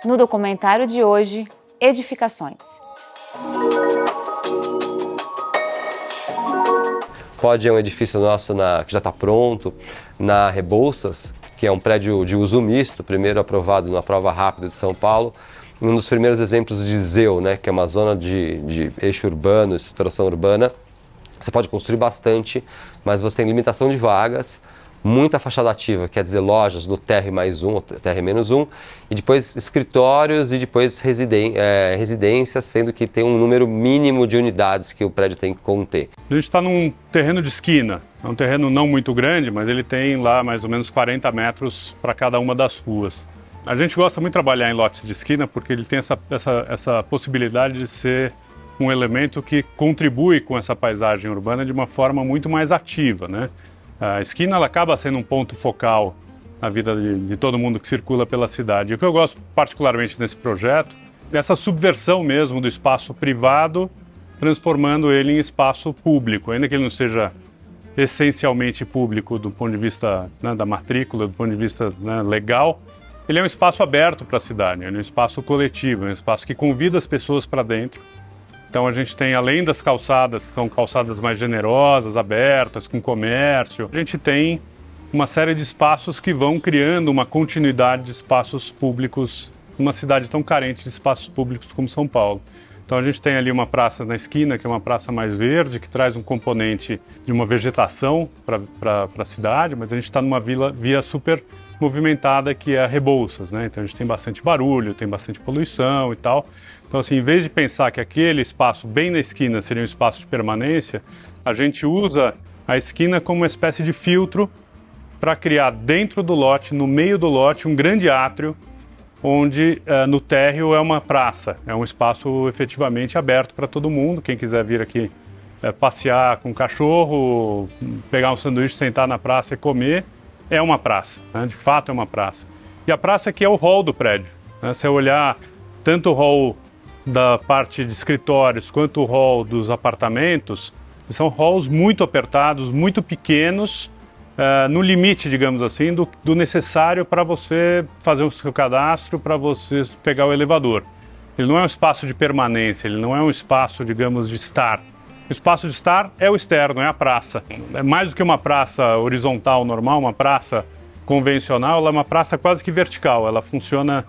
no documentário de hoje, Edificações. Pod é um edifício nosso que já está pronto, na Rebouças, que é um prédio de uso misto, primeiro aprovado na prova rápida de São Paulo, um dos primeiros exemplos de ZEU, né, que é uma zona de eixo urbano, estruturação urbana. Você pode construir bastante, mas você tem limitação de vagas, muita fachada ativa, quer dizer, lojas no TR+1, TR-1, e depois escritórios e depois residências, sendo que tem um número mínimo de unidades que o prédio tem que conter. A gente está num terreno de esquina, é um terreno não muito grande, mas ele tem lá mais ou menos 40 metros para cada uma das ruas. A gente gosta muito de trabalhar em lotes de esquina porque ele tem essa possibilidade de ser um elemento que contribui com essa paisagem urbana de uma forma muito mais ativa, né? A esquina ela acaba sendo um ponto focal na vida de todo mundo que circula pela cidade. E o que eu gosto particularmente nesse projeto é essa subversão mesmo do espaço privado, transformando ele em espaço público, ainda que ele não seja essencialmente público do ponto de vista, né, da matrícula, do ponto de vista, né, legal. Ele é um espaço aberto para a cidade, ele é um espaço coletivo, é um espaço que convida as pessoas para dentro. Então a gente tem, além das calçadas, que são calçadas mais generosas, abertas, com comércio, a gente tem uma série de espaços que vão criando uma continuidade de espaços públicos numa cidade tão carente de espaços públicos como São Paulo. Então a gente tem ali uma praça na esquina, que é uma praça mais verde, que traz um componente de uma vegetação para a cidade, mas a gente está numa via super movimentada, que é a Rebouças, né? Então a gente tem bastante barulho, tem bastante poluição e tal. Então, assim, em vez de pensar que aquele espaço bem na esquina seria um espaço de permanência, a gente usa a esquina como uma espécie de filtro para criar dentro do lote, no meio do lote, um grande átrio, onde no térreo é uma praça, é um espaço efetivamente aberto para todo mundo. Quem quiser vir aqui passear com o cachorro, pegar um sanduíche, sentar na praça e comer, é uma praça, né? De fato é uma praça. E a praça aqui é o hall do prédio, né? Se eu olhar tanto o hall da parte de escritórios quanto o hall dos apartamentos, são halls muito apertados, muito pequenos, no limite, digamos assim, do necessário para você fazer o seu cadastro, para você pegar o elevador. Ele não é um espaço de permanência, ele não é um espaço, digamos, de estar. O espaço de estar é o externo, é a praça. É mais do que uma praça horizontal normal, uma praça convencional, ela é uma praça quase que vertical, ela funciona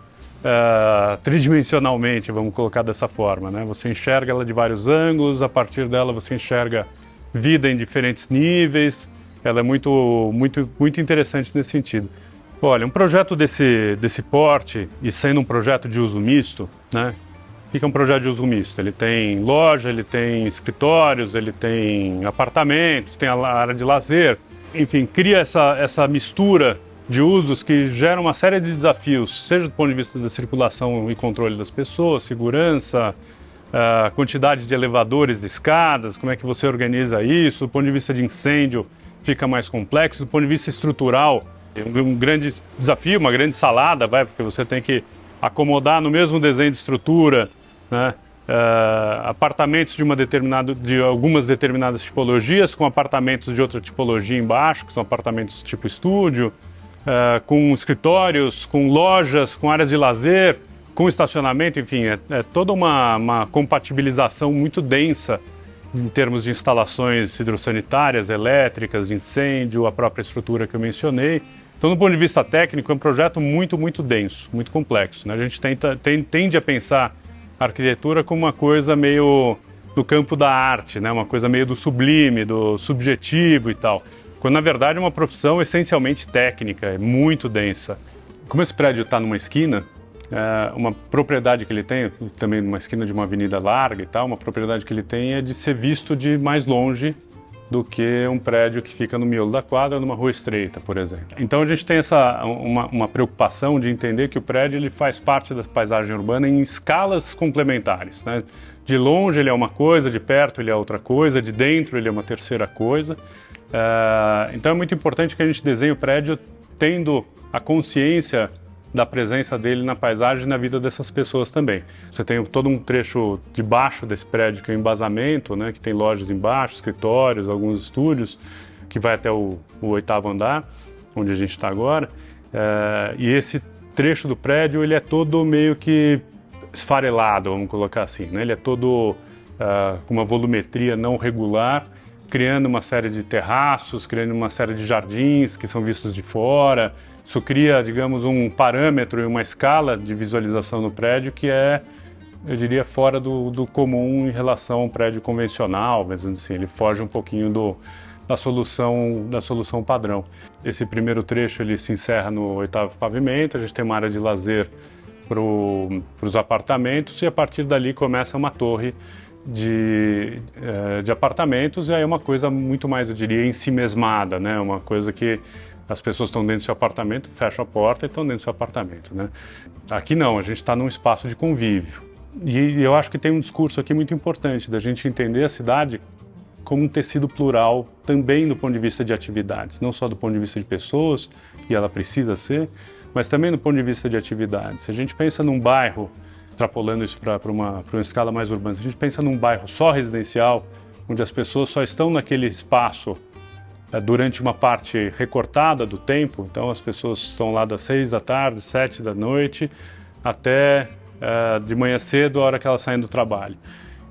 tridimensionalmente, vamos colocar dessa forma, né? Você enxerga ela de vários ângulos, a partir dela você enxerga vida em diferentes níveis, ela é muito interessante nesse sentido. Olha, um projeto desse porte, e sendo um projeto de uso misto, né? O que é um projeto de uso misto? Ele tem loja, ele tem escritórios, ele tem apartamentos, tem a área de lazer, enfim, cria essa mistura de usos que geram uma série de desafios, seja do ponto de vista da circulação e controle das pessoas, segurança, quantidade de elevadores, de escadas, como é que você organiza isso, do ponto de vista de incêndio fica mais complexo, do ponto de vista estrutural, um grande desafio, uma grande salada, porque você tem que acomodar no mesmo desenho de estrutura, né, apartamentos de algumas determinadas tipologias com apartamentos de outra tipologia embaixo, que são apartamentos tipo estúdio, com escritórios, com lojas, com áreas de lazer, com estacionamento, enfim, é toda uma compatibilização muito densa em termos de instalações hidrossanitárias, elétricas, de incêndio, a própria estrutura que eu mencionei. Então, do ponto de vista técnico, é um projeto muito denso, muito complexo, né? A gente tende a pensar a arquitetura como uma coisa meio do campo da arte, né? Uma coisa meio do sublime, do subjetivo e tal, quando na verdade é uma profissão essencialmente técnica, é muito densa. Como esse prédio está numa esquina, uma propriedade que ele tem, também numa esquina de uma avenida larga e tal, uma propriedade que ele tem é de ser visto de mais longe do que um prédio que fica no miolo da quadra, numa rua estreita, por exemplo. Então a gente tem uma preocupação de entender que o prédio ele faz parte da paisagem urbana em escalas complementares, né? De longe ele é uma coisa, de perto ele é outra coisa, de dentro ele é uma terceira coisa. Então é muito importante que a gente desenhe o prédio tendo a consciência da presença dele na paisagem e na vida dessas pessoas também. Você tem todo um trecho de baixo desse prédio que é o embasamento, né, que tem lojas embaixo, escritórios, alguns estúdios, que vai até o 8º andar, onde a gente está agora. E esse trecho do prédio ele é todo meio que esfarelado, vamos colocar assim, né? Ele é todo com uma volumetria não regular, criando uma série de terraços, criando uma série de jardins que são vistos de fora. Isso cria, digamos, um parâmetro e uma escala de visualização no prédio que é, eu diria, fora do comum em relação a um prédio convencional, mas assim, ele foge um pouquinho da solução padrão. Esse primeiro trecho ele se encerra no 8º pavimento, a gente tem uma área de lazer para os apartamentos e a partir dali começa uma torre de apartamentos, e aí é uma coisa muito mais, eu diria, ensimesmada, né? Uma coisa que as pessoas estão dentro do seu apartamento, fecham a porta e estão dentro do seu apartamento, né? Aqui não, a gente está num espaço de convívio. E eu acho que tem um discurso aqui muito importante, da gente entender a cidade como um tecido plural, também do ponto de vista de atividades, não só do ponto de vista de pessoas, e ela precisa ser, mas também do ponto de vista de atividades. Se a gente pensa num bairro, extrapolando isso para uma escala mais urbana, se a gente pensa num bairro só residencial, onde as pessoas só estão naquele espaço durante uma parte recortada do tempo, então as pessoas estão lá das 6 da tarde, 7 da noite, até de manhã cedo, a hora que elas saem do trabalho.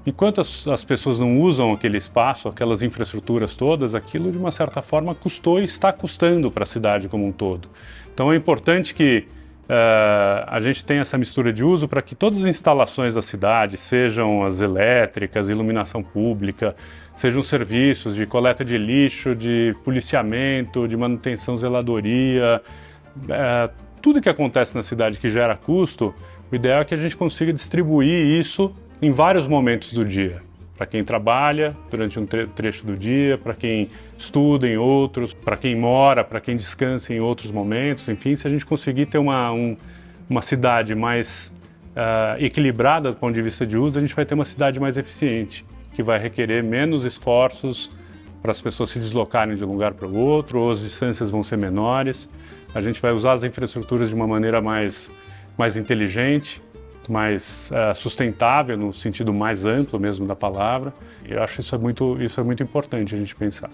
Enquanto as pessoas não usam aquele espaço, aquelas infraestruturas todas, aquilo de uma certa forma custou e está custando para a cidade como um todo. Então é importante que a gente tenha essa mistura de uso para que todas as instalações da cidade, sejam as elétricas, iluminação pública, sejam serviços de coleta de lixo, de policiamento, de manutenção, zeladoria, tudo que acontece na cidade que gera custo, o ideal é que a gente consiga distribuir isso em vários momentos do dia. Para quem trabalha durante um trecho do dia, para quem estuda em outros, para quem mora, para quem descansa em outros momentos, enfim, se a gente conseguir ter uma cidade mais equilibrada do ponto de vista de uso, a gente vai ter uma cidade mais eficiente, que vai requerer menos esforços para as pessoas se deslocarem de um lugar para o outro, ou as distâncias vão ser menores. A gente vai usar as infraestruturas de uma maneira mais inteligente, mais sustentável, no sentido mais amplo mesmo da palavra. Eu acho isso é muito importante a gente pensar.